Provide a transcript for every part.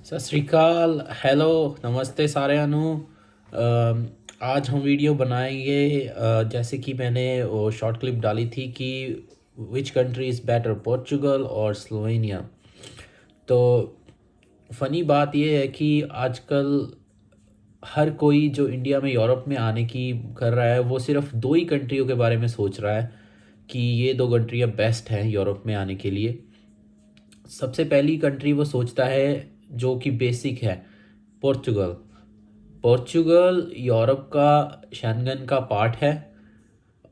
सत श्री अकाल, हेलो, नमस्ते साਰਿਆਂ ਨੂੰ। आज हम वीडियो बनाएंगे जैसे कि मैंने वो शॉर्ट क्लिप डाली थी कि which country is better, Portugal और स्लोवेनिया। तो फ़नी बात ये है कि आजकल हर कोई जो इंडिया में यूरोप में आने की कर रहा है वो सिर्फ दो ही कंट्रियों के बारे में सोच रहा है कि ये दो कंट्रियाँ बेस्ट हैं यूरोप में आने के लिए। सबसे पहली कंट्री वो सोचता है जो कि बेसिक है, पोर्चुगल। पोर्चुगल यूरोप का शेंगन का पार्ट है,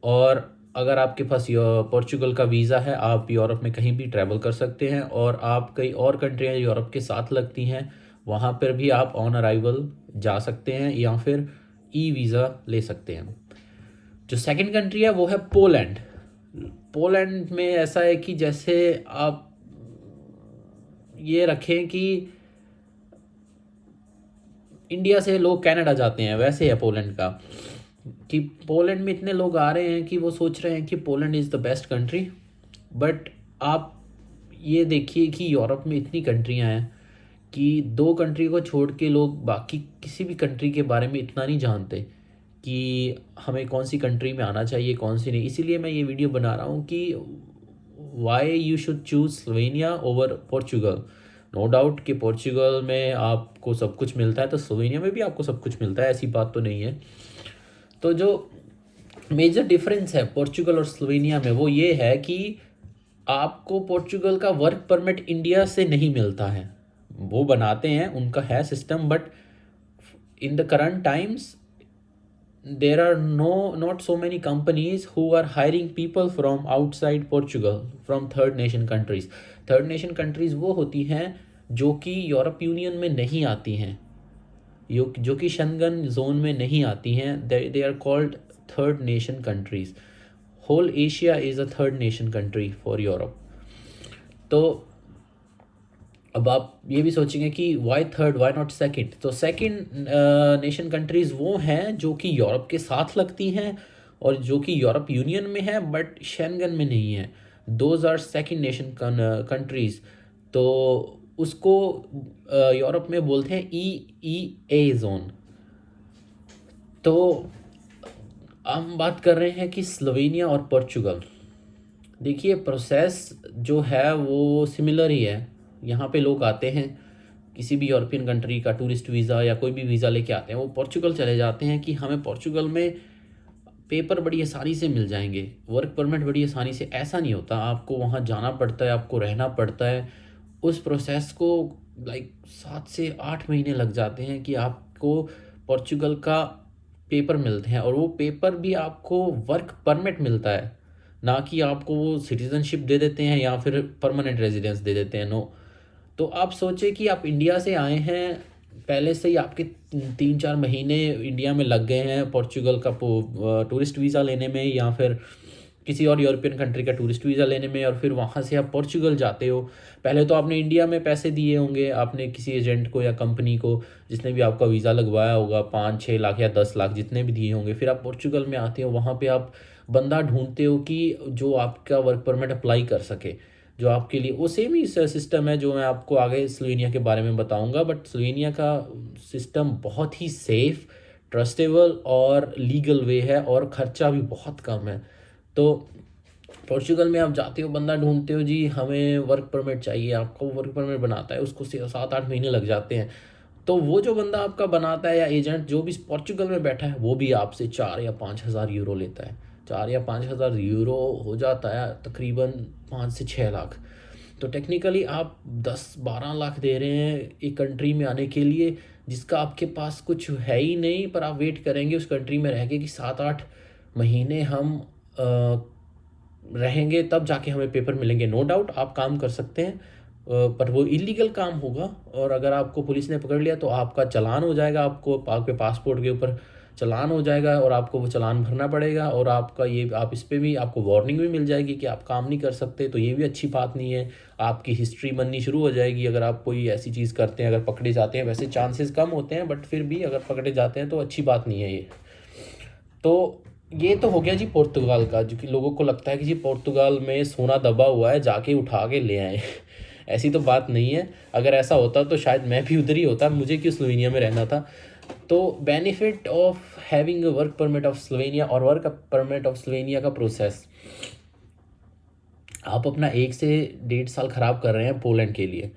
और अगर आपके पास पोर्चुगल का वीज़ा है आप यूरोप में कहीं भी ट्रैवल कर सकते हैं, और आप कई और कंट्रियाँ यूरोप के साथ लगती हैं वहाँ पर भी आप ऑन अराइवल जा सकते हैं या फिर ई वीज़ा ले सकते हैं। जो सेकंड कंट्री है वो है पोलैंड। पोलैंड में ऐसा है कि जैसे आप ये रखें कि इंडिया से लोग कनाडा जाते हैं, वैसे है पोलैंड का। कि पोलैंड में इतने लोग आ रहे हैं कि वो सोच रहे हैं कि Poland is the best country. But आप ये देखिए कि यूरोप में इतनी कंट्रियां हैं कि दो कंट्री को छोड़ के लोग बाकी किसी भी कंट्री के बारे में इतना नहीं जानते कि हमें कौन सी कंट्री में आना चाहिए कौन सी नहीं। इसीलिए मैं ये वीडियो बना रहा हूँ कि why you should choose Slovenia over Portugal. No doubt कि पोर्चुगल में आपको सब कुछ मिलता है तो स्लोवेनिया में भी आपको सब कुछ मिलता है, ऐसी बात तो नहीं है। तो जो मेजर डिफरेंस है पोर्चुगल और स्लोवेनिया में वो ये है कि आपको पोर्चुगल का वर्क परमिट इंडिया से नहीं मिलता है। वो बनाते हैं, उनका है system, but in the current times there are not so many companies who are hiring people from outside Portugal, from third nation countries. Third nation countries वो होती हैं जो कि यूरोप यूनियन में नहीं आती हैं, जो कि शेंगन जोन में नहीं आती हैं। They are called third nation countries. Whole Asia is a third nation country for Europe. तो अब आप ये भी सोचेंगे कि why third, why not second. तो सेकंड नेशन कंट्रीज़ वो हैं जो कि यूरोप के साथ लगती हैं और जो कि यूरोप यूनियन में है बट शेंगन में नहीं है। Those are second nation countries. तो उसको यूरोप में बोलते हैं EEA जोन। तो हम बात कर रहे हैं कि स्लोवेनिया और पोर्चुगल। देखिए प्रोसेस जो है वो सिमिलर ही है। यहाँ पे लोग आते हैं किसी भी यूरोपियन कंट्री का टूरिस्ट वीज़ा या कोई भी वीज़ा लेके आते हैं, वो पोर्चुगल चले जाते हैं कि हमें पोर्चुगल में पेपर बड़ी आसानी से मिल जाएंगे, वर्क परमिट बड़ी आसानी से। ऐसा नहीं होता, आपको वहाँ जाना पड़ता है, आपको रहना पड़ता है। उस प्रोसेस को लाइक 7 से 8 महीने लग जाते हैं कि आपको पोर्चुगल का पेपर मिलते हैं, और वो पेपर भी आपको वर्क परमिट मिलता है, ना कि आपको वो सिटीज़नशिप दे देते हैं या फिर परमानेंट रेजिडेंस दे देते हैं। नो। तो आप सोचे कि आप इंडिया से आए हैं, पहले से ही आपके 3-4 महीने इंडिया में लग गए हैं पोर्चुगल का टूरिस्ट वीज़ा लेने में या फिर किसी और यूरोपियन कंट्री का टूरिस्ट वीज़ा लेने में, और फिर वहाँ से आप पोर्चुगल जाते हो। पहले तो आपने इंडिया में पैसे दिए होंगे, आपने किसी एजेंट को या कंपनी को जिसने भी आपका वीज़ा लगवाया होगा, 5-6 लाख या 10 लाख जितने भी दिए होंगे। फिर आप पोर्चुगल में आते हो, वहाँ पे आप बंदा ढूंढते हो कि जो आपका वर्क परमिट अप्लाई कर सके, जो आपके लिए वो सेम ही सिस्टम है जो मैं आपको आगे स्लोवेनिया के बारे में बताऊंगा। बट स्लोवेनिया का सिस्टम बहुत ही सेफ़, ट्रस्टेबल और लीगल वे है, और ख़र्चा भी बहुत कम है। तो पोर्चुगल में आप जाते हो, बंदा ढूंढते हो, जी हमें वर्क परमिट चाहिए, आपको वर्क परमिट बनाता है, उसको 7-8 महीने लग जाते हैं। तो वो जो बंदा आपका बनाता है या एजेंट जो भी पोर्चुगल में बैठा है वो भी आपसे 4 या 5 हज़ार यूरो लेता है। 4 या 5 हज़ार यूरो हो जाता है तकरीबन 5 से 6 लाख। तो टेक्निकली आप 10-12 लाख दे रहे हैं एक कंट्री में आने के लिए जिसका आपके पास कुछ है ही नहीं, पर आप वेट करेंगे उस कंट्री में रह के कि 7-8 महीने हम रहेंगे तब जाके हमें पेपर मिलेंगे। नो डाउट आप काम कर सकते हैं, पर वो इलीगल काम होगा, और अगर आपको पुलिस ने पकड़ लिया तो आपका चालान हो जाएगा, आपको आपके पासपोर्ट के ऊपर चालान हो जाएगा और आपको वो चालान भरना पड़ेगा। और आपका ये आप इस पे भी आपको वार्निंग भी मिल जाएगी कि आप काम नहीं कर सकते। तो ये भी अच्छी बात नहीं है, आपकी हिस्ट्री बननी शुरू हो जाएगी अगर आप कोई ऐसी चीज़ करते हैं, अगर पकड़े जाते हैं। वैसे चांसेस कम होते हैं बट फिर भी अगर पकड़े जाते हैं तो अच्छी बात नहीं है ये। तो ये तो हो गया जी पुर्तगाल का, जो कि लोगों को लगता है कि जी पुर्तगाल में सोना दबा हुआ है, जाके उठा के ले आए। ऐसी तो बात नहीं है। अगर ऐसा होता तो शायद मैं भी उधर ही होता, मुझे क्यों स्लोवेनिया में रहना था। तो benefit of having a work permit of Slovenia और वर्क परमिट ऑफ स्लोवेनिया का प्रोसेस, आप अपना 1 से 1.5 साल ख़राब कर रहे हैं पोलैंड के लिए,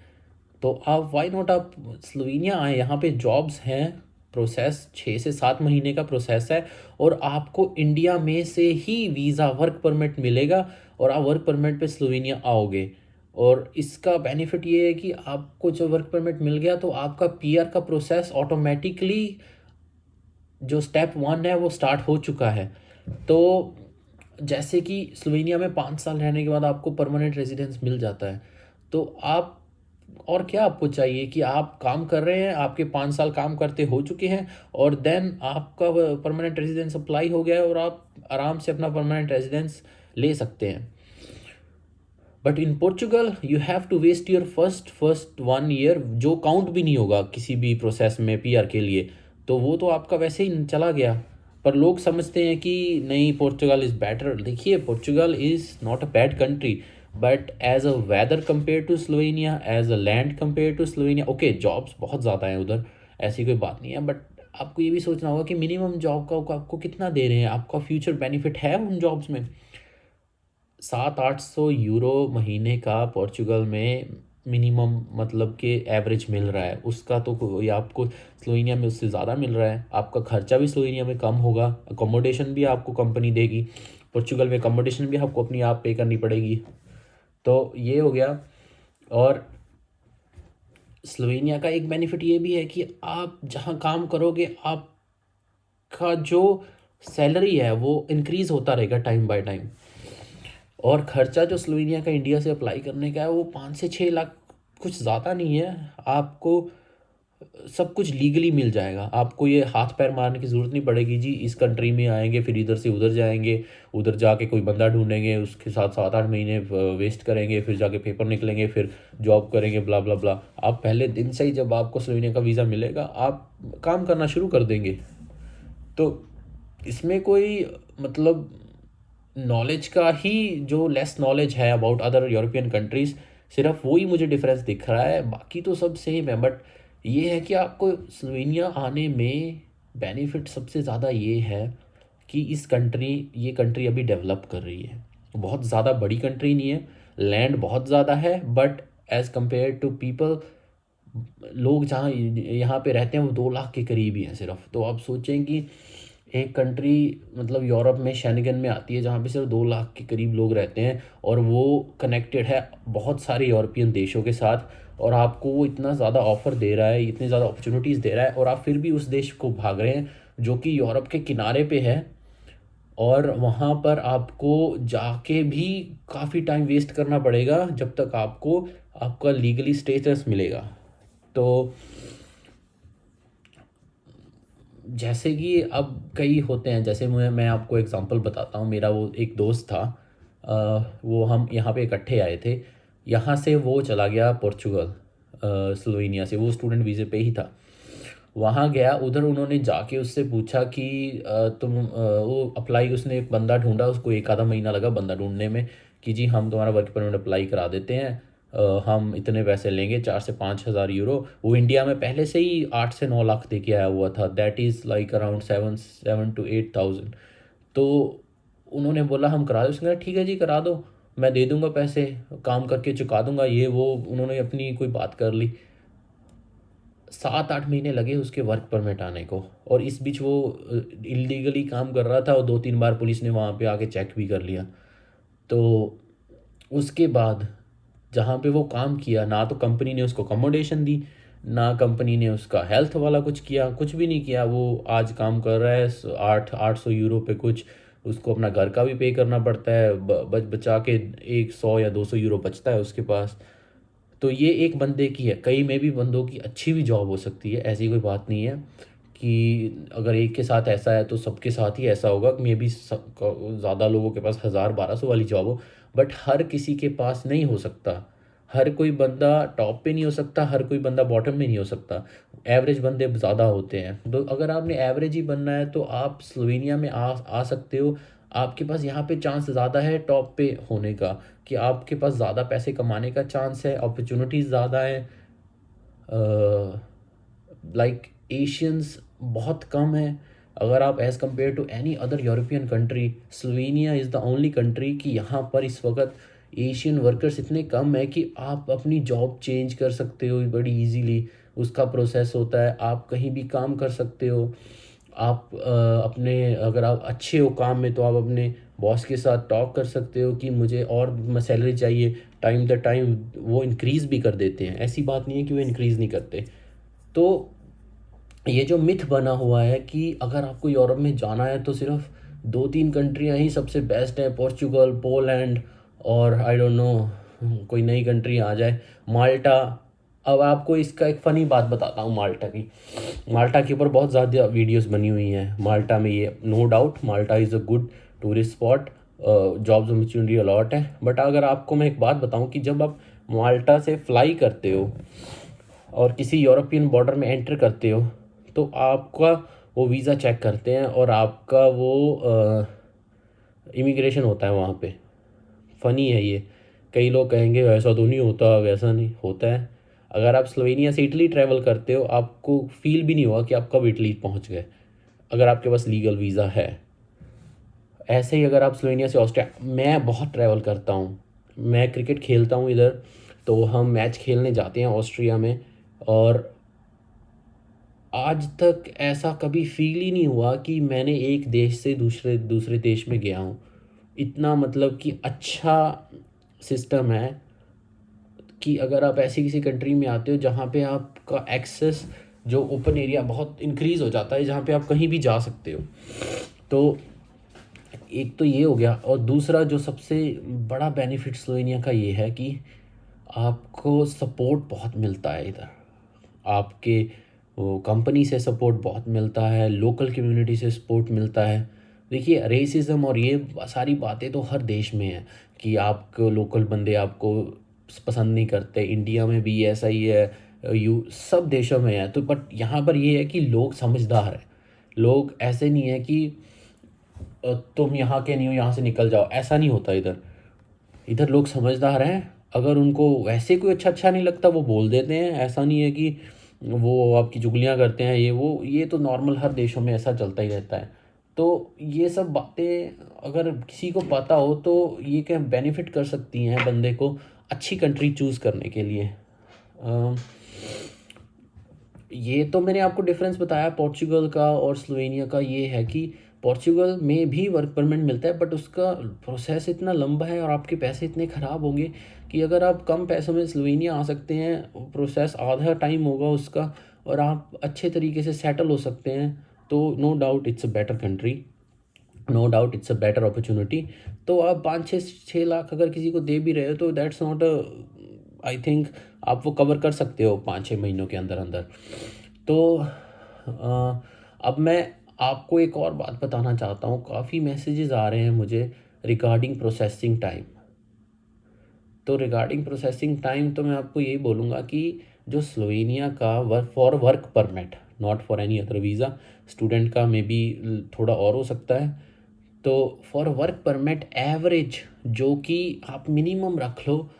तो आप वाई नॉट आप स्लोवेनिया आए। यहाँ पे जॉब्स हैं, प्रोसेस 6 से 7 महीने का प्रोसेस है, और आपको इंडिया में से ही वीज़ा वर्क परमिट मिलेगा और आप वर्क परमिट पे स्लोवेनिया आओगे। और इसका बेनिफिट ये है कि आपको जब वर्क परमिट मिल गया तो आपका पीआर का प्रोसेस ऑटोमेटिकली, जो स्टेप 1 है वो स्टार्ट हो चुका है। तो जैसे कि स्लोवेनिया में 5 साल रहने के बाद आपको परमानेंट रेजिडेंस मिल जाता है। तो आप, और क्या आपको चाहिए कि आप काम कर रहे हैं, आपके 5 साल काम करते हो चुके हैं, और देन आपका परमानेंट रेजिडेंस अप्लाई हो गया है और आप आराम से अपना परमानेंट रेजिडेंस ले सकते हैं। But in Portugal you have to waste your first 1 year, जो काउंट भी नहीं होगा किसी भी प्रोसेस में पीआर के लिए, तो वो तो आपका वैसे ही चला गया। पर लोग समझते हैं कि नहीं, पोर्चुगल इज़ बेटर। देखिए, Portugal is not a bad country, but as a weather compare to Slovenia, as a land compare to Slovenia, okay jobs बहुत ज़्यादा हैं उधर, ऐसी कोई बात नहीं है। बट आपको ये भी सोचना होगा कि मिनिमम जॉब का आपको कितना दे रहे हैं, आपका फ्यूचर बेनिफिट है उन जॉब्स में। 700-800 यूरो महीने का पोर्चुगल में मिनिमम, मतलब कि एवरेज मिल रहा है उसका, तो कोई आपको स्लोवेनिया में उससे ज़्यादा मिल रहा है। आपका खर्चा भी स्लोवेनिया में कम होगा, अकोमोडेशन भी आपको कंपनी देगी, पोर्चुगल में अकोमोडेशन भी आपको अपनी आप पे करनी पड़ेगी। तो ये हो गया। और स्लोवेनिया का एक बेनिफिट ये भी है कि आप जहाँ काम करोगे, आपका जो सैलरी है वो इंक्रीज़ होता रहेगा टाइम बाय टाइम। और ख़र्चा जो स्लोवेनिया का इंडिया से अप्लाई करने का है वो 5 से 6 लाख, कुछ ज़्यादा नहीं है। आपको सब कुछ लीगली मिल जाएगा, आपको ये हाथ पैर मारने की ज़रूरत नहीं पड़ेगी जी इस कंट्री में आएंगे फिर इधर से उधर जाएंगे, उधर जाके कोई बंदा ढूंढेंगे, उसके साथ 7-8 महीने वेस्ट करेंगे, फिर जाके पेपर निकलेंगे, फिर जॉब करेंगे, ब्ला ब्ला ब्ला। आप पहले दिन से ही जब आपको स्लोवेनिया का वीज़ा मिलेगा आप काम करना शुरू कर देंगे। तो इसमें कोई मतलब नॉलेज का ही, जो लेस नॉलेज है अबाउट अदर यूरोपियन कंट्रीज़, सिर्फ वो ही मुझे डिफरेंस दिख रहा है, बाकी तो सब सेम है। बट ये है कि आपको स्लोवेनिया आने में बेनिफिट सबसे ज़्यादा ये है कि ये कंट्री अभी डेवलप कर रही है, बहुत ज़्यादा बड़ी कंट्री नहीं है, लैंड बहुत ज़्यादा है, but as compare to people, लोग जहाँ यहाँ पे रहते हैं वो 2 लाख के करीब ही हैं सिर्फ। तो आप सोचें कि एक कंट्री मतलब यूरोप में शेंगन में आती है जहाँ पे सिर्फ 2 लाख के करीब लोग रहते हैं, और वो कनेक्टेड है बहुत सारे यूरोपियन देशों के साथ, और आपको वो इतना ज़्यादा ऑफ़र दे रहा है, इतनी ज़्यादा अपॉर्चुनिटीज़ दे रहा है, और आप फिर भी उस देश को भाग रहे हैं जो कि यूरोप के किनारे पे है, और वहाँ पर आपको जाके भी काफ़ी टाइम वेस्ट करना पड़ेगा जब तक आपको आपका लीगली स्टेटस मिलेगा। तो जैसे कि अब कई होते हैं, जैसे मैं आपको एग्जांपल बताता हूँ। मेरा वो एक दोस्त था, वो हम यहाँ पे इकट्ठे आए थे, यहाँ से वो चला गया पोर्चुगल, स्लोवेनिया से, वो स्टूडेंट वीज़े पे ही था। वहाँ गया, उधर उन्होंने जाके उससे पूछा कि वो अप्लाई, उसने एक बंदा ढूंढा, उसको 1 आधा महीना लगा बंदा ढूंढने में, कि जी हम तुम्हारा वर्क परमिट अप्लाई करा देते हैं, हम इतने पैसे लेंगे, 4 से 5 हज़ार यूरो। वो इंडिया में पहले से ही 8 से 9 लाख दे के आया हुआ था, that is like around 7 to 8 thousand. तो उन्होंने बोला हम करा दो, उसने कहा ठीक है जी करा दो, मैं दे दूंगा पैसे, काम करके चुका दूंगा, ये वो उन्होंने अपनी कोई बात कर ली। 7-8 महीने लगे उसके वर्क परमिट आने को, और इस बीच वो इलीगली काम कर रहा था, और 2-3 बार पुलिस ने वहाँ पे आके चेक भी कर लिया। तो उसके बाद जहाँ पे वो काम किया, ना तो कंपनी ने उसको अकोमोडेशन दी, ना कंपनी ने उसका हेल्थ वाला कुछ किया, कुछ भी नहीं किया। वो आज काम कर रहा है 800 यूरो पे कुछ, उसको अपना घर का भी पे करना पड़ता है, बच बचा के 100 या 200 यूरो बचता है उसके पास। तो ये एक बंदे की है, कई में भी बंदों की अच्छी भी जॉब हो सकती है, ऐसी कोई बात नहीं है कि अगर एक के साथ ऐसा है तो सबके साथ ही ऐसा होगा। मे बी ज़्यादा लोगों के पास 1000-1200 वाली जॉब हो, बट हर किसी के पास नहीं हो सकता। हर कोई बंदा टॉप पे नहीं हो सकता, हर कोई बंदा बॉटम में नहीं हो सकता, एवरेज बंदे ज़्यादा होते हैं। तो अगर आपने एवरेज ही बनना है तो आप स्लोवेनिया में आ सकते हो, आपके पास यहाँ पे चांस ज़्यादा है टॉप पे होने का। कि आपके पास ज़्यादा पैसे कमाने का चांस है, अपॉर्चुनिटीज़ ज़्यादा है। लाइक एशियंस बहुत कम है। अगर आप as compare to any other European country, Slovenia is the only country कि यहाँ पर इस वक्त एशियन वर्कर्स इतने कम है कि आप अपनी जॉब चेंज कर सकते हो बड़ी इजीली। उसका प्रोसेस होता है, आप कहीं भी काम कर सकते हो। आप अपने अगर आप अच्छे हो काम में तो आप अपने बॉस के साथ टॉक कर सकते हो कि मुझे और सैलरी चाहिए। टाइम द टाइम वो इंक्रीज़ भी कर देते हैं, ऐसी बात नहीं है कि वो इंक्रीज़ नहीं करते। तो ये जो मिथ बना हुआ है कि अगर आपको यूरोप में जाना है तो सिर्फ 2-3 कंट्रियाँ ही सबसे बेस्ट हैं, पोर्चुगल, पोलैंड और आई डोंट नो कोई नई कंट्री आ जाए, माल्टा। अब आपको इसका एक फ़नी बात बताता हूँ माल्टा की। माल्टा के ऊपर बहुत ज़्यादा वीडियोस बनी हुई हैं। माल्टा में ये no doubt Malta is a good tourist spot, jobs opportunity a lot है। बट अगर आपको मैं एक बात बताऊँ कि जब आप माल्टा से फ्लाई करते हो और किसी यूरोपियन बॉर्डर में एंटर करते हो तो आपका वो वीज़ा चेक करते हैं और आपका वो इमिग्रेशन होता है वहाँ पे। फ़नी है ये, कई लोग कहेंगे वैसा तो नहीं होता, वैसा नहीं होता है। अगर आप स्लोवेनिया से इटली ट्रैवल करते हो आपको फील भी नहीं होगा कि आप कब इटली पहुँच गए, अगर आपके पास लीगल वीज़ा है। ऐसे ही अगर आप स्लोवेनिया से ऑस्ट्रिया, मैं बहुत ट्रैवल करता हूँ, मैं क्रिकेट खेलता हूँ इधर, तो हम मैच खेलने जाते हैं ऑस्ट्रिया में। और आज तक ऐसा कभी फील ही नहीं हुआ कि मैंने एक देश से दूसरे दूसरे देश में गया हूँ। इतना मतलब कि अच्छा सिस्टम है कि अगर आप ऐसी किसी कंट्री में आते हो जहाँ पे आपका एक्सेस जो ओपन एरिया बहुत इंक्रीज़ हो जाता है, जहाँ पे आप कहीं भी जा सकते हो। तो एक तो ये हो गया, और दूसरा जो सबसे बड़ा बेनिफिट स्लोवेनिया का ये है कि आपको सपोर्ट बहुत मिलता है इधर। आपके वो कंपनी से सपोर्ट बहुत मिलता है, लोकल कम्युनिटी से सपोर्ट मिलता है। देखिए रेसिज्म और ये सारी बातें तो हर देश में है कि आपको लोकल बंदे आपको पसंद नहीं करते। इंडिया में भी ऐसा ही है, यू सब देशों में है। तो बट यहाँ पर ये है कि लोग समझदार हैं। लोग ऐसे नहीं है कि तुम यहाँ के नहीं हो, यहाँ से निकल जाओ, ऐसा नहीं होता इधर। इधर लोग समझदार हैं, अगर उनको वैसे कोई अच्छा नहीं लगता वो बोल देते हैं। ऐसा नहीं है कि वो आपकी चुगलियाँ करते हैं, ये तो नॉर्मल हर देशों में ऐसा चलता ही रहता है। तो ये सब बातें अगर किसी को पता हो तो ये क्या बेनिफिट कर सकती हैं बंदे को अच्छी कंट्री चूज़ करने के लिए। अम, ये तो मैंने आपको डिफरेंस बताया पोर्चुगल का और स्लोवेनिया का। ये है कि पोर्चुगल में भी वर्क परमिट मिलता है बट उसका प्रोसेस इतना लंबा है और आपके पैसे इतने ख़राब होंगे कि अगर आप कम पैसों में स्लोवेनिया आ सकते हैं, प्रोसेस आधा टाइम होगा उसका और आप अच्छे तरीके से सेटल हो सकते हैं। तो no doubt it's a better country, no doubt it's a better opportunity. तो आप 5-6 लाख अगर किसी को दे भी रहे हो तो that's not a, I think आप वो कवर कर सकते हो 5-6 महीनों के अंदर अंदर। तो अब मैं आपको एक और बात बताना चाहता हूँ। काफ़ी मैसेजेस आ रहे हैं मुझे रिगार्डिंग प्रोसेसिंग टाइम। तो रिगार्डिंग प्रोसेसिंग टाइम तो मैं आपको यही बोलूँगा कि जो स्लोवेनिया का work permit, not for any other visa, student का मे बी थोड़ा और हो सकता है। तो फॉर वर्क परमिट एवरेज जो कि आप मिनिमम रख लो,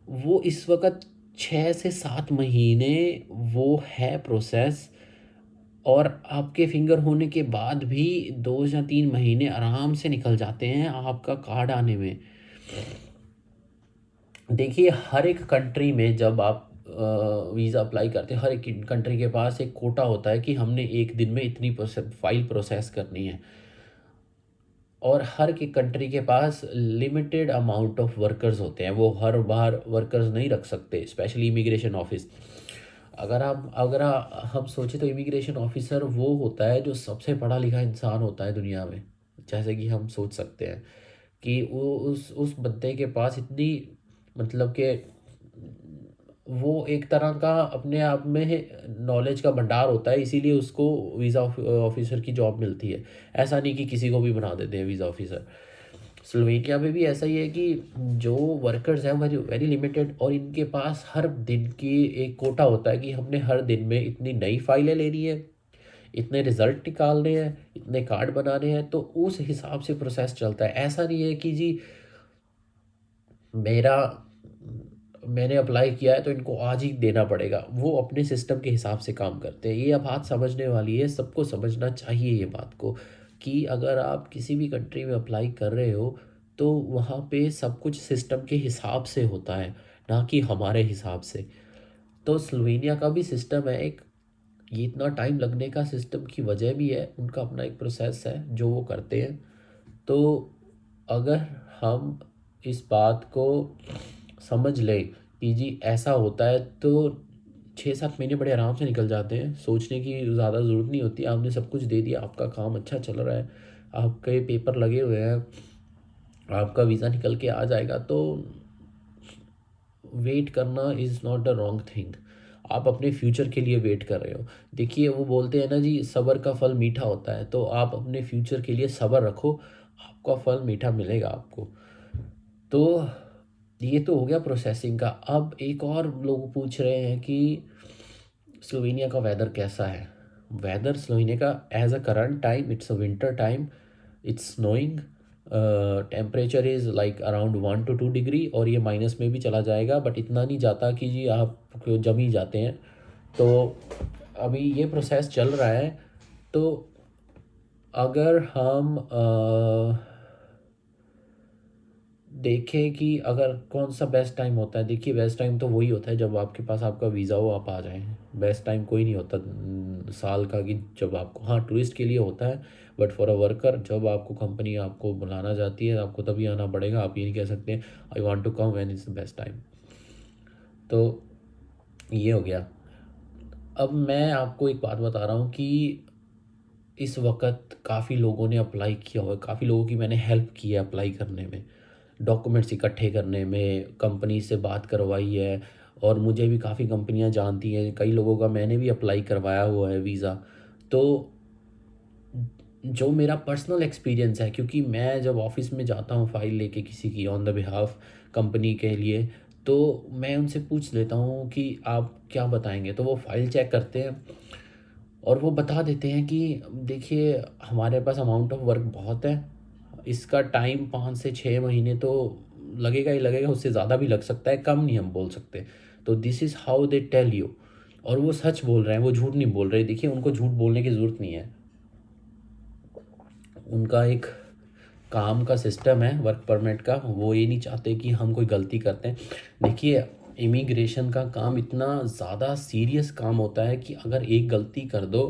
वो इस वक्त 6 से 7 महीने वो है प्रोसेस। और आपके फिंगर होने के बाद भी 2 या 3 महीने आराम से निकल जाते हैं आपका कार्ड आने में। देखिए हर एक कंट्री में जब आप वीज़ा अप्लाई करते हैं, हर एक कंट्री के पास एक कोटा होता है कि हमने एक दिन में इतनी फाइल प्रोसेस करनी है। और हर की कंट्री के पास लिमिटेड अमाउंट ऑफ वर्कर्स होते हैं, वो हर बार वर्कर्स नहीं रख सकते, स्पेशली इमिग्रेशन ऑफिस। हम सोचे तो इमिग्रेशन ऑफिसर वो होता है जो सबसे पढ़ा लिखा इंसान होता है दुनिया में। जैसे कि हम सोच सकते हैं कि वो उस बंदे के पास इतनी मतलब कि वो एक तरह का अपने आप में नॉलेज का भंडार होता है, इसीलिए उसको वीज़ा ऑफिसर की जॉब मिलती है। ऐसा नहीं कि किसी को भी बना देते हैं वीज़ा ऑफिसर। स्लोवेनिया में भी ऐसा ही है कि जो वर्कर्स हैं वेरी वेरी लिमिटेड, और इनके पास हर दिन की एक कोटा होता है कि हमने हर दिन में इतनी नई फाइलें लेनी है, इतने रिज़ल्ट निकालने हैं, इतने कार्ड बनाने हैं। तो उस हिसाब से प्रोसेस चलता है। ऐसा नहीं है कि जी मेरा मैंने अप्लाई किया है तो इनको आज ही देना पड़ेगा, वो अपने सिस्टम के हिसाब से काम करते हैं। ये अब बात समझने वाली है, सबको समझना चाहिए ये बात को, कि अगर आप किसी भी कंट्री में अप्लाई कर रहे हो तो वहाँ पे सब कुछ सिस्टम के हिसाब से होता है, ना कि हमारे हिसाब से। तो स्लोवेनिया का भी सिस्टम है एक, ये इतना टाइम लगने का सिस्टम की वजह भी है, उनका अपना एक प्रोसेस है जो वो करते हैं। तो अगर हम इस बात को समझ लें कि जी ऐसा होता है, तो 6-7 महीने बड़े आराम से निकल जाते हैं, सोचने की ज़्यादा ज़रूरत नहीं होती। आपने सब कुछ दे दिया, आपका काम अच्छा चल रहा है, आपके पेपर लगे हुए हैं, आपका वीज़ा निकल के आ जाएगा, तो वेट करना is not the wrong thing. आप अपने फ्यूचर के लिए वेट कर रहे हो। देखिए वो बोलते हैं ना जी, सब्र का फल मीठा होता है, तो आप अपने फ्यूचर के लिए सब्र रखो, आपका फल मीठा मिलेगा आपको। तो ये तो हो गया प्रोसेसिंग का। अब एक और लोग पूछ रहे हैं कि स्लोवेनिया का वेदर कैसा है। वेदर स्लोवेनिया का as a current time, it's a winter time, it's snowing, temperature is like around 1 to 2 degree, और ये माइनस में भी चला जाएगा, बट इतना नहीं जाता कि जी आप जम ही जाते हैं। तो अभी ये प्रोसेस चल रहा है। तो अगर हम देखें कि अगर कौन सा बेस्ट टाइम होता है, देखिए बेस्ट टाइम तो वही होता है जब आपके पास आपका वीज़ा हो, आप आ जाएं। बेस्ट टाइम कोई नहीं होता साल का कि जब आपको, हाँ टूरिस्ट के लिए होता है, बट फॉर अ वर्कर जब आपको कंपनी आपको बुलाना चाहती है आपको तभी आना पड़ेगा। आप ये नहीं कह सकते I want to come when is the best time. तो ये हो गया। अब मैं आपको एक बात बता रहा हूँ कि इस वक्त काफ़ी लोगों ने अप्लाई किया हुआ है, काफ़ी लोगों की मैंने हेल्प की है अप्लाई करने में, डॉक्यूमेंट्स इकट्ठे करने में, कंपनी से बात करवाई है। और मुझे भी काफ़ी कंपनियां जानती हैं, कई लोगों का मैंने भी अप्लाई करवाया हुआ है वीज़ा। तो जो मेरा पर्सनल एक्सपीरियंस है, क्योंकि मैं जब ऑफिस में जाता हूँ फ़ाइल लेके किसी की ऑन द बिहाफ कंपनी के लिए, तो मैं उनसे पूछ लेता हूँ कि आप क्या बताएंगे, तो वो फ़ाइल चेक करते हैं और वो बता देते हैं कि देखिए हमारे पास अमाउंट ऑफ वर्क बहुत है, इसका टाइम 5 से 6 महीने तो लगेगा ही लगेगा, उससे ज़्यादा भी लग सकता है, कम नहीं हम बोल सकते। तो this is how they tell you. और वो सच बोल रहे हैं, वो झूठ नहीं बोल रहे। देखिए उनको झूठ बोलने की ज़रूरत नहीं है, उनका एक काम का सिस्टम है वर्क परमिट का, वो ये नहीं चाहते कि हम कोई गलती करते हैं। देखिए इमिग्रेशन का काम इतना ज़्यादा सीरियस काम होता है कि अगर एक गलती कर दो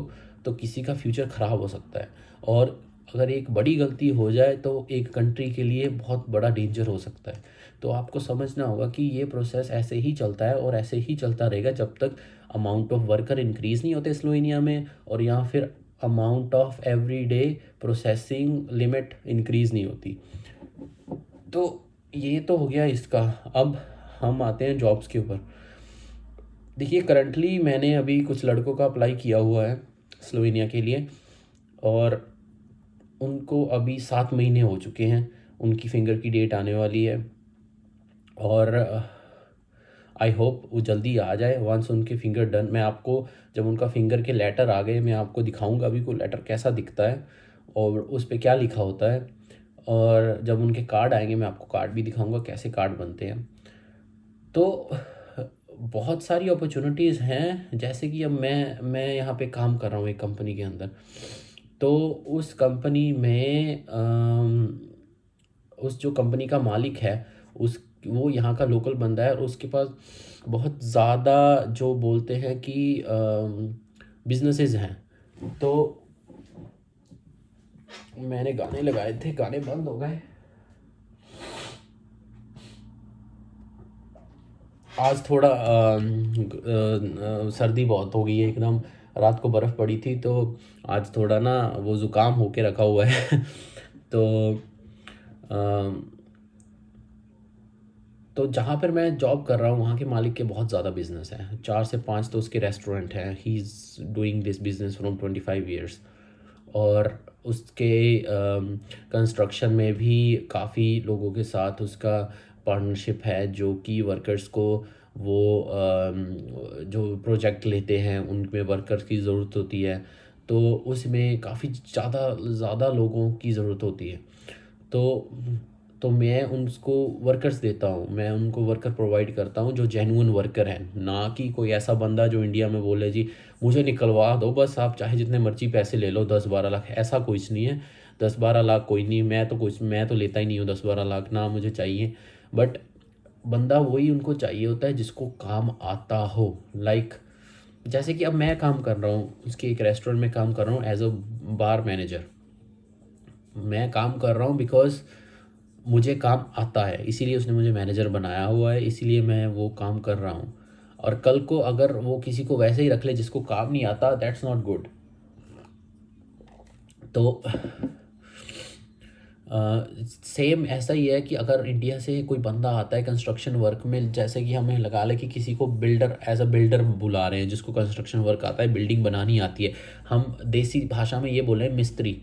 तो किसी का फ्यूचर ख़राब हो सकता है, और अगर एक बड़ी गलती हो जाए तो एक कंट्री के लिए बहुत बड़ा डेंजर हो सकता है। तो आपको समझना होगा कि ये प्रोसेस ऐसे ही चलता है और ऐसे ही चलता रहेगा जब तक अमाउंट ऑफ वर्कर इंक्रीज़ नहीं होते स्लोवेनिया में, और या फिर amount of every day processing limit increase नहीं होती। तो ये तो हो गया इसका। अब हम आते हैं जॉब्स के ऊपर। देखिए करंटली मैंने अभी कुछ लड़कों का अप्लाई किया हुआ है स्लोवेनिया के लिए, और उनको अभी 7 महीने हो चुके हैं, उनकी फिंगर की डेट आने वाली है, और आई होप वो जल्दी आ जाए। वंस उनके फिंगर डन, मैं आपको जब उनका फिंगर के लेटर आ गए मैं आपको दिखाऊंगा अभी को लेटर कैसा दिखता है और उस पर क्या लिखा होता है। और जब उनके कार्ड आएंगे मैं आपको कार्ड भी दिखाऊंगा कैसे कार्ड बनते हैं। तो बहुत सारी अपॉर्चुनिटीज़ हैं, जैसे कि अब मैं यहाँ पे काम कर रहा हूँ एक कंपनी के अंदर। तो उस कंपनी में उस जो कंपनी का मालिक है, उस वो यहाँ का लोकल बंदा है, और उसके पास बहुत ज़्यादा जो बोलते हैं कि बिजनेसेस हैं। तो मैंने गाने लगाए थे, गाने बंद हो गए। आज थोड़ा सर्दी बहुत हो गई है एकदम, रात को बर्फ़ पड़ी थी, तो आज थोड़ा ना वो ज़ुकाम होके रखा हुआ है तो अम, तो जहाँ पर मैं जॉब कर रहा हूँ वहाँ के मालिक के बहुत ज़्यादा बिजनेस है, 4 से 5 तो उसके रेस्टोरेंट हैं। He is doing this business from 25 years. और उसके कंस्ट्रक्शन में भी काफ़ी लोगों के साथ उसका पार्टनरशिप है, जो कि वर्कर्स को वो जो प्रोजेक्ट लेते हैं उनमें वर्कर्स की ज़रूरत होती है, तो उसमें काफ़ी ज़्यादा ज़्यादा लोगों की ज़रूरत होती है। तो तो मैं उनको वर्कर्स देता हूँ, मैं उनको वर्कर प्रोवाइड करता हूँ जो जेन्युइन वर्कर हैं, ना कि कोई ऐसा बंदा जो इंडिया में बोले जी मुझे निकलवा दो बस, आप चाहे जितने मर्जी पैसे ले लो, 10-12 लाख। ऐसा कुछ नहीं है, 10-12 लाख कोई नहीं, मैं तो लेता ही नहीं हूँ 10-12 लाख, ना मुझे चाहिए। बट बंदा वही उनको चाहिए होता है जिसको काम आता हो। लाइक जैसे कि अब मैं काम कर रहा हूँ, उसके एक रेस्टोरेंट में काम कर रहा हूँ एज अ बार मैनेजर। मैं काम कर रहा हूँ बिकॉज मुझे काम आता है, इसीलिए उसने मुझे मैनेजर बनाया हुआ है, इसीलिए मैं वो काम कर रहा हूँ। और कल को अगर वो किसी को वैसे ही रख ले जिसको काम नहीं आता, दैट्स नॉट गुड। तो सेम ऐसा ही है कि अगर इंडिया से कोई बंदा आता है कंस्ट्रक्शन वर्क में, जैसे कि हमें लगा ले कि किसी को बिल्डर एज अ बिल्डर बुला रहे हैं जिसको कंस्ट्रक्शन वर्क आता है, बिल्डिंग बनानी आती है, हम देसी भाषा में ये बोले मिस्त्री।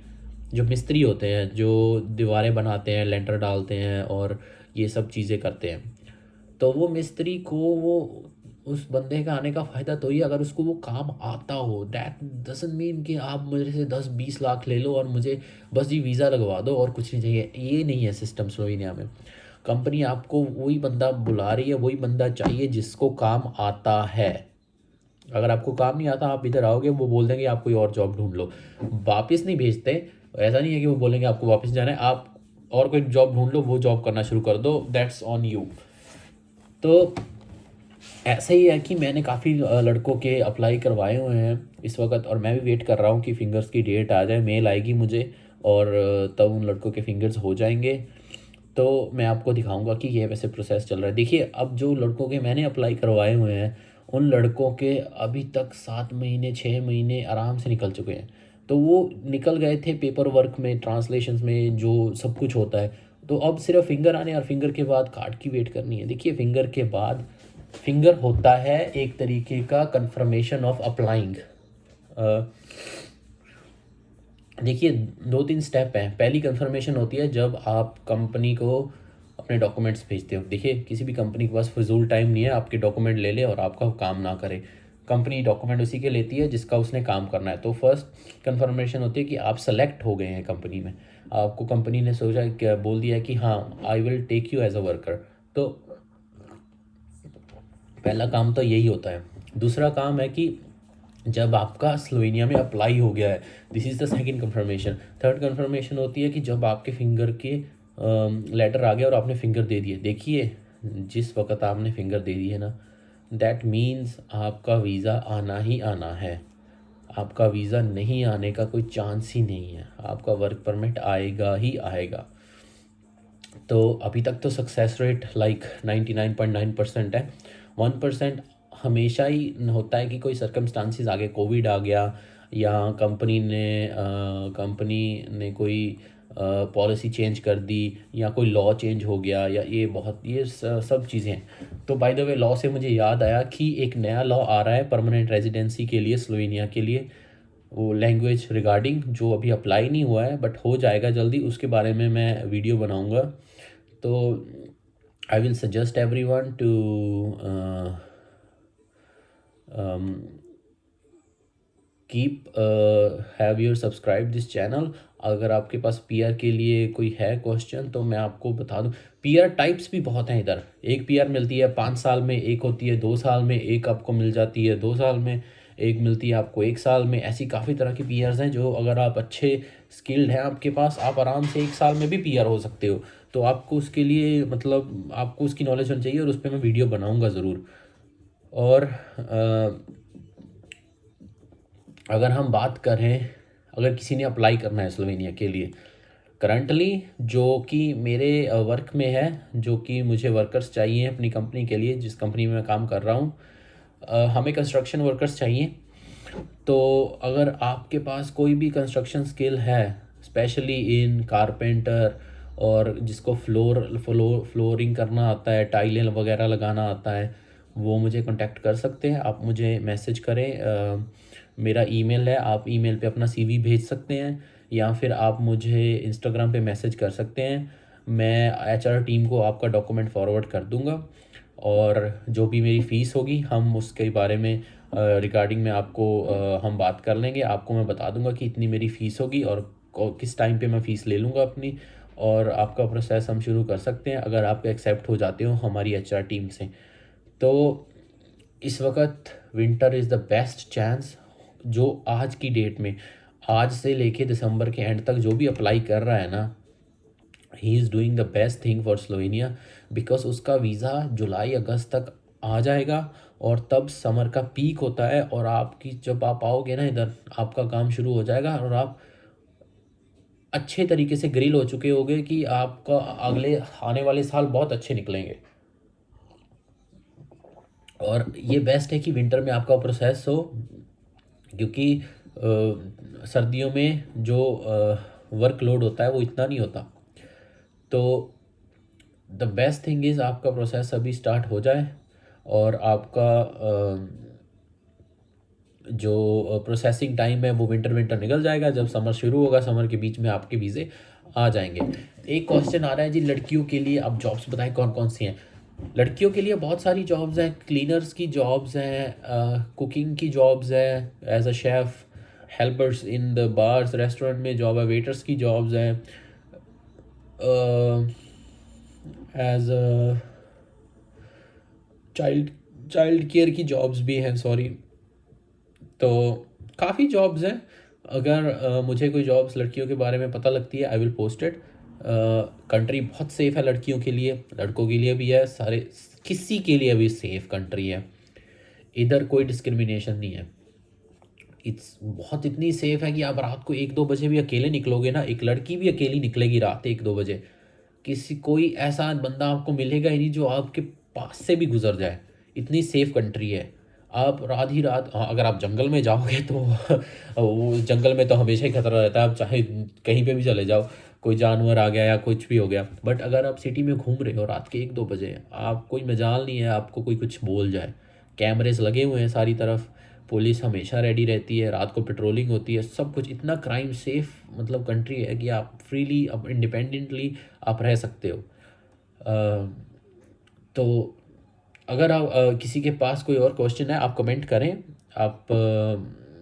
जो मिस्त्री होते हैं जो दीवारें बनाते हैं, लेंटर डालते हैं और ये सब चीज़ें करते हैं, तो वो मिस्त्री को वो उस बंदे का आने का फ़ायदा तो ही अगर उसको वो काम आता हो। दैट डजंट मीन कि आप मेरे से 10-20 लाख ले लो और मुझे बस जी वीज़ा लगवा दो और कुछ नहीं चाहिए। ये नहीं है सिस्टम स्लोवेनिया में। कंपनी आपको वही बंदा बुला रही है, वही बंदा चाहिए जिसको काम आता है। अगर आपको काम नहीं आता, आप इधर आओगे, वो बोल देंगे आप कोई और जॉब ढूंढ लो, वापस नहीं भेजते। ऐसा नहीं है कि वो बोलेंगे आपको वापस जाना है, आप और कोई जॉब ढूंढ लो, वो जॉब करना शुरू कर दो, दैट्स ऑन यू। तो ऐसा ही है कि मैंने काफ़ी लड़कों के अप्लाई करवाए हुए हैं इस वक्त, और मैं भी वेट कर रहा हूँ कि फिंगर्स की डेट आ जाए, मेल आएगी मुझे और तब उन लड़कों के फिंगर्स हो जाएंगे। तो मैं आपको दिखाऊंगा कि ये वैसे प्रोसेस चल रहा है। देखिए अब जो लड़कों के मैंने अप्लाई करवाए हुए हैं, उन लड़कों के अभी तक 7 महीने 6 महीने आराम से निकल चुके हैं। तो वो निकल गए थे पेपर वर्क में, ट्रांसलेशंस में, जो सब कुछ होता है। तो अब सिर्फ फिंगर आने और फिंगर के बाद कार्ड की वेट करनी है। देखिए फिंगर के बाद, फिंगर होता है एक तरीके का कंफर्मेशन ऑफ अप्लाइंग। देखिए 2-3 स्टेप हैं। पहली कंफर्मेशन होती है जब आप कंपनी को अपने डॉक्यूमेंट्स भेजते हो। देखिए किसी भी कंपनी के पास फजूल टाइम नहीं है आपके डॉक्यूमेंट ले ले और आपका काम ना करे। कंपनी डॉक्यूमेंट उसी के लेती है जिसका उसने काम करना है। तो फर्स्ट कंफर्मेशन होती है कि आप सेलेक्ट हो गए हैं कंपनी में, आपको कंपनी ने सोचा कि बोल दिया कि हाँ I will take you as a worker. तो पहला काम तो यही होता है। दूसरा काम है कि जब आपका स्लोवेनिया में अप्लाई हो गया है, this is the second confirmation. Third confirmation होती है कि जब आपके फिंगर के लेटर आ गया और आपने फिंगर दे दिए। देखिए जिस वक्त आपने फिंगर दे दी है ना, दैट मीन्स आपका वीज़ा आना ही आना है। आपका वीज़ा नहीं आने का कोई चांस ही नहीं है, आपका वर्क परमिट आएगा ही आएगा। तो अभी तक तो सक्सेस रेट लाइक 99.9% है। 1% हमेशा ही होता है कि कोई सर्कमस्टांसिस आ गए, कोविड आ गया, या कंपनी ने कोई पॉलिसी चेंज कर दी, या कोई लॉ चेंज हो गया, या ये सब चीज़ें हैं। तो बाय द वे लॉ से मुझे याद आया कि एक नया लॉ आ रहा है परमानेंट रेजिडेंसी के लिए स्लोवेनिया के लिए, वो लैंग्वेज रिगार्डिंग, जो अभी अप्लाई नहीं हुआ है बट हो जाएगा जल्दी, उसके बारे में मैं वीडियो बनाऊंगा। तो I will suggest everyone to keep have your subscribe this channel. अगर आपके पास पीआर के लिए कोई है क्वेश्चन तो मैं आपको बता दूं। पीआर टाइप्स भी बहुत हैं इधर। एक पीआर मिलती है 5 साल में, एक होती है 2 साल में, एक आपको मिल जाती है 2 साल में, एक मिलती है आपको 1 साल में। ऐसी काफ़ी तरह की पीआर्स हैं जो अगर आप अच्छे स्किल्ड हैं आपके पास, आप आराम से 1 साल में भी पीआर हो सकते हो। तो आपको उसके लिए मतलब आपको उसकी नॉलेज होनी चाहिए, और उस पर मैं वीडियो बनाऊँगा ज़रूर। और अगर हम बात करें, अगर किसी ने अप्लाई करना है स्लोवेनिया के लिए करंटली, जो कि मेरे वर्क में है, जो कि मुझे वर्कर्स चाहिए अपनी कंपनी के लिए, जिस कंपनी में मैं काम कर रहा हूँ, हमें कंस्ट्रक्शन वर्कर्स चाहिए। तो अगर आपके पास कोई भी कंस्ट्रक्शन स्किल है, स्पेशली इन कारपेंटर, और जिसको फ्लोरिंग करना आता है, टाइलें वगैरह लगाना आता है, वो मुझे कांटेक्ट कर सकते हैं। आप मुझे मैसेज करें, मेरा ईमेल है, आप ईमेल पे अपना सीवी भेज सकते हैं, या फिर आप मुझे इंस्टाग्राम पे मैसेज कर सकते हैं। मैं एचआर टीम को आपका डॉक्यूमेंट फॉरवर्ड कर दूंगा, और जो भी मेरी फ़ीस होगी हम उसके बारे में रिगार्डिंग में आपको हम बात कर लेंगे। आपको मैं बता दूंगा कि इतनी मेरी फ़ीस होगी और किस टाइम पे मैं फ़ीस ले लूँगा अपनी, और आपका प्रोसेस हम शुरू कर सकते हैं अगर आप एक्सेप्ट हो जाते हो हमारी HR टीम से। तो इस वक्त winter is the best chance. जो आज की डेट में, आज से लेके दिसंबर के एंड तक जो भी अप्लाई कर रहा है ना, he is doing the best thing for Slovenia, because उसका वीज़ा जुलाई अगस्त तक आ जाएगा और तब समर का पीक होता है, और आपकी जब आप आओगे ना इधर, आपका काम शुरू हो जाएगा और आप अच्छे तरीके से ग्रिल हो चुके होगे कि आपका अगले आने वाले साल बहुत अच्छे निकलेंगे। और ये बेस्ट है कि विंटर में आपका प्रोसेस हो, क्योंकि सर्दियों में जो वर्कलोड होता है वो इतना नहीं होता। तो द बेस्ट थिंग इज़ आपका प्रोसेस अभी स्टार्ट हो जाए और आपका जो प्रोसेसिंग टाइम है वो विंटर निकल जाएगा। जब समर शुरू होगा, समर के बीच में आपके वीज़े आ जाएंगे। एक क्वेश्चन आ रहा है जी, लड़कियों के लिए आप जॉब्स बताएं कौन कौन सी हैं। लड़कियों के लिए बहुत सारी जॉब्स हैं, क्लीनर्स की जॉब्स हैं, कुकिंग की जॉब्स हैं, as a chef, helpers in the bars restaurant में जॉब है, वेटर्स की जॉब्स हैं, एज अ चाइल्ड केयर की जॉब्स भी हैं, सॉरी। तो काफ़ी जॉब्स हैं। अगर मुझे कोई जॉब्स लड़कियों के बारे में पता लगती है, I will post it. Country बहुत सेफ़ है लड़कियों के लिए, लड़कों के लिए भी है, सारे किसी के लिए भी सेफ़ कंट्री है। इधर कोई डिस्क्रिमिनेशन नहीं है। इट्स बहुत इतनी सेफ़ है कि आप रात को 1-2 बजे भी अकेले निकलोगे ना, एक लड़की भी अकेली निकलेगी रात 1-2 बजे, कोई ऐसा बंदा आपको मिलेगा ही नहीं जो आपके पास से भी गुजर जाए। इतनी सेफ़ कंट्री है। आप रात ही रात, हाँ, अगर आप जंगल में जाओगे तो वो जंगल में तो हमेशा ही खतरा रहता है, आप चाहे कहीं पे भी चले जाओ, कोई जानवर आ गया या कुछ भी हो गया। बट अगर आप सिटी में घूम रहे हो रात के 1-2 बजे, आप कोई मजाल नहीं है आपको कोई कुछ बोल जाए। कैमरेज लगे हुए हैं सारी तरफ, पुलिस हमेशा रेडी रहती है, रात को पेट्रोलिंग होती है, सब कुछ। इतना क्राइम सेफ मतलब कंट्री है कि आप फ्रीली, अब इंडिपेंडेंटली आप रह सकते हो। तो अगर आप किसी के पास कोई और क्वेश्चन है, आप कमेंट करें, आप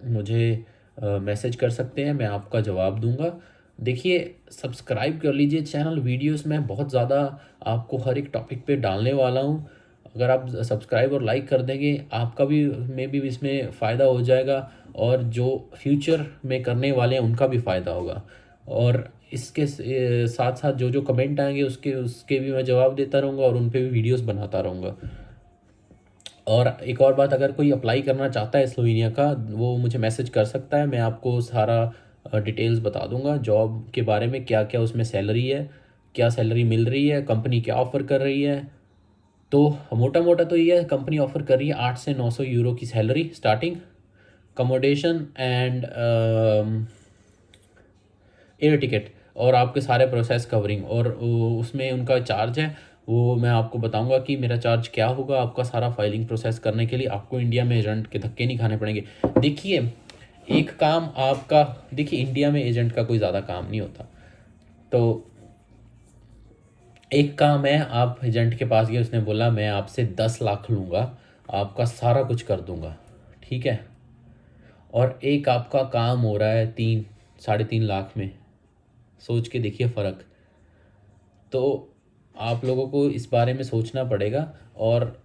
मुझे मैसेज कर सकते हैं, मैं आपका जवाब दूंगा। देखिए, सब्सक्राइब कर लीजिए चैनल, वीडियोस मैं बहुत ज़्यादा आपको हर एक टॉपिक पे डालने वाला हूँ। अगर आप सब्सक्राइब और लाइक कर देंगे, आपका भी में भी इसमें फ़ायदा हो जाएगा, और जो फ्यूचर में करने वाले हैं उनका भी फ़ायदा होगा। और इसके साथ साथ जो जो कमेंट आएंगे उसके उसके भी मैं जवाब देता रहूँगा और उन पे भी वीडियोस बनाता रहूँगा। और एक और बात, अगर कोई अप्लाई करना चाहता है स्लोवेनिया का, वो मुझे मैसेज कर सकता है, मैं आपको सारा डिटेल्स बता दूंगा जॉब के बारे में, क्या क्या उसमें सैलरी है, क्या सैलरी मिल रही है, कंपनी क्या ऑफ़र कर रही है। तो मोटा मोटा तो ये है, कंपनी ऑफ़र कर रही है 8 से 900 यूरो की salary starting, accommodation and air ticket, और आपके सारे प्रोसेस कवरिंग। और उसमें उनका चार्ज है, वो मैं आपको बताऊंगा कि मेरा चार्ज क्या होगा आपका सारा फाइलिंग प्रोसेस करने के लिए। आपको इंडिया में एजेंट के धक्के नहीं खाने पड़ेंगे। देखिए, एक काम आपका, देखिए इंडिया में एजेंट का कोई ज़्यादा काम नहीं होता। तो एक काम है, आप एजेंट के पास गए, उसने बोला मैं आपसे 10 लाख लूँगा, आपका सारा कुछ कर दूँगा, ठीक है। और एक आपका काम हो रहा है 3-3.5 लाख में, सोच के देखिए फ़र्क। तो आप लोगों को इस बारे में सोचना पड़ेगा। और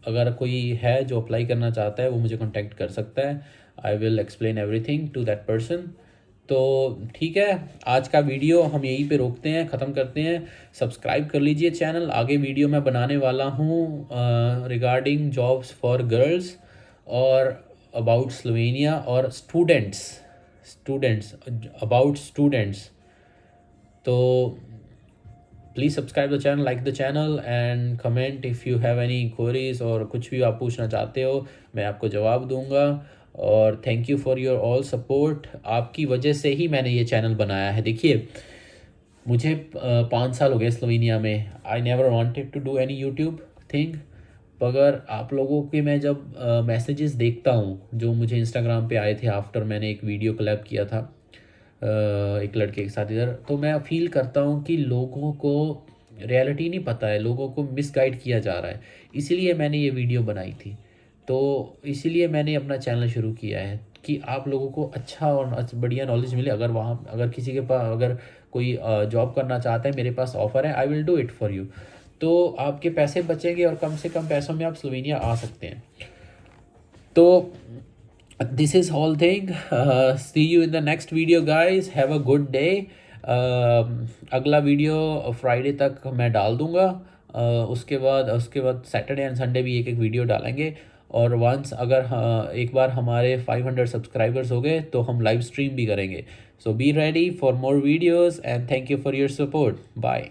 अगर कोई है जो अप्लाई करना चाहता है, वो मुझे कांटेक्ट कर सकता है, I will explain everything to that person. तो ठीक है, आज का वीडियो हम यहीं पे रोकते हैं, ख़त्म करते हैं। सब्सक्राइब कर लीजिए चैनल, आगे वीडियो मैं बनाने वाला हूँ रिगार्डिंग जॉब्स फॉर गर्ल्स और अबाउट स्लोवेनिया, और स्टूडेंट्स अबाउट स्टूडेंट्स। तो please subscribe the channel, like the channel and comment if you have any queries, और कुछ भी आप पूछना चाहते हो मैं आपको जवाब दूंगा। और thank you for your all support. आपकी वजह से ही मैंने ये चैनल बनाया है। देखिए, मुझे 5 साल हो गए स्लोवेनिया में, I never wanted to do any YouTube thing, मगर आप लोगों के मैं जब मैसेजेस देखता हूँ जो मुझे इंस्टाग्राम पे आए थे आफ्टर मैंने एक वीडियो कोलैब किया था एक लड़के के साथ इधर, तो मैं फील करता हूँ कि लोगों को रियलिटी नहीं पता है, लोगों को मिसगाइड किया जा रहा है। इसीलिए मैंने ये वीडियो बनाई थी। तो इसीलिए मैंने अपना चैनल शुरू किया है कि आप लोगों को अच्छा और बढ़िया नॉलेज मिले। अगर किसी के पास अगर कोई जॉब करना चाहता है, मेरे पास ऑफ़र है, I will do it for you. तो आपके पैसे बचेंगे और कम से कम पैसों में आप स्लोवेनिया आ सकते हैं। तो this is whole thing. See you in the next video guys, have a good day. अगला वीडियो फ्राइडे तक मैं डाल दूंगा। उसके बाद सैटरडे एंड संडे भी एक वीडियो डालेंगे। और वंस अगर एक बार हमारे 500 सब्सक्राइबर्स हो गए तो हम लाइव स्ट्रीम भी करेंगे। So be ready for more videos and thank you for your support. Bye.